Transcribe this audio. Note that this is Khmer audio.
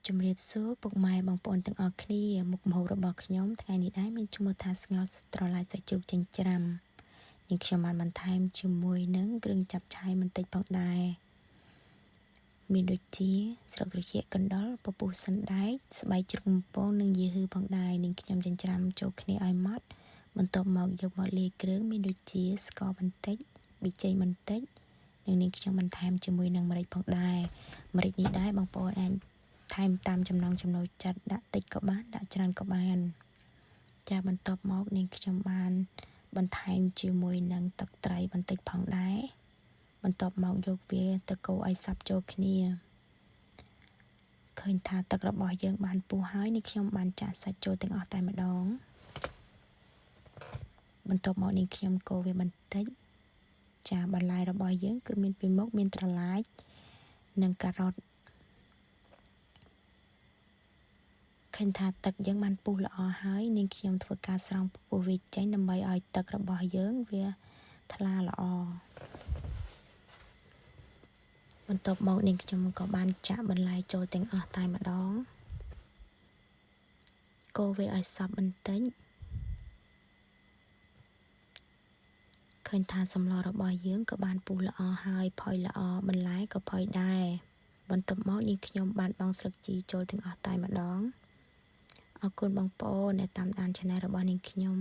ជំរាបសួរពុកម៉ែបងប្អូនទាំងអស់គ្នាមុខម្ហូបរបស់ខ្ញុំថ្ងៃនេះដែរមានឈ្មោះថាស្ងោរត្រឡាយសាច់ជ្រូកចិញ្ច្រាំនេះខ្ញុំបានបន្ថែមជាមួយនឹងគ្រឿងចាប់ឆាយបន្តិចផងដែរមានដូចជាស្លឹកត្រចៀកកណ្ដុរពពុះសណ្ដែកស្បែកជ្រូកបំពងនិងយូហឺផងដែរនេះខ្ញុំចិញ្ច្រាំចូលគ្នាឲ្យម៉ត់បន្ទាប់មកយកមកលាយគ្រឿងមានដូចជាស្ករបន្តិចប៊ីចេងបន្តិចនិងនេះខ្ញុំបន្ថែមជាមួយនឹងម្រេចផងដែរម្រេចនេះដែរបងប្អូនអាចថែមតាមចំណង់ចំណូលចិត្តដាក់តិចក៏បានដាក់ច្រើនក៏បានចាបន្ទាប់មកនាងខ្ញុំបានបន្ថែមជាមួយនឹងទឹកត្រីបន្តិចផងដែរបន្ទាប់មកយកវាទៅកូរឲ្យសព្វចូលគ្នាឃើញថាទឹករបស់យើងបានពុះហើយនេះខ្ញុំបានចាក់សាច់ចូលទាំងអស់តែម្ដងបន្ទាប់មកនាងខ្ញុំកូរវាបន្តិចចាបន្លែរបស់យើងគឺមានពីមុខមានត្រឡាចនិងការ៉ុតឃើញថាទឹកយើងបានពុះល្អហើយនាងខ្ញុំធ្វើការស្រង់ពុះវាចេញដើម្បីឲ្យទឹករបស់យើងវាថ្លាល្អបន្ទាប់មកនាងខ្ញុំក៏បានចាក់បន្លែចូលទាំងអស់តែម្ដងកូរវាឲ្យសព្វបន្តិចឃើញថាសម្លរបស់យើងក៏បានពុះល្អហើយផុយល្អបន្លែក៏ផុយដែរបន្ទាប់មកនាងខ្ញុំបានបង់ស្លឹកជីចូលទាំងអស់តែម្ដងអរគុណបងប្អូនដែលតាមដាន Channel របស់នាងខ្ញុំ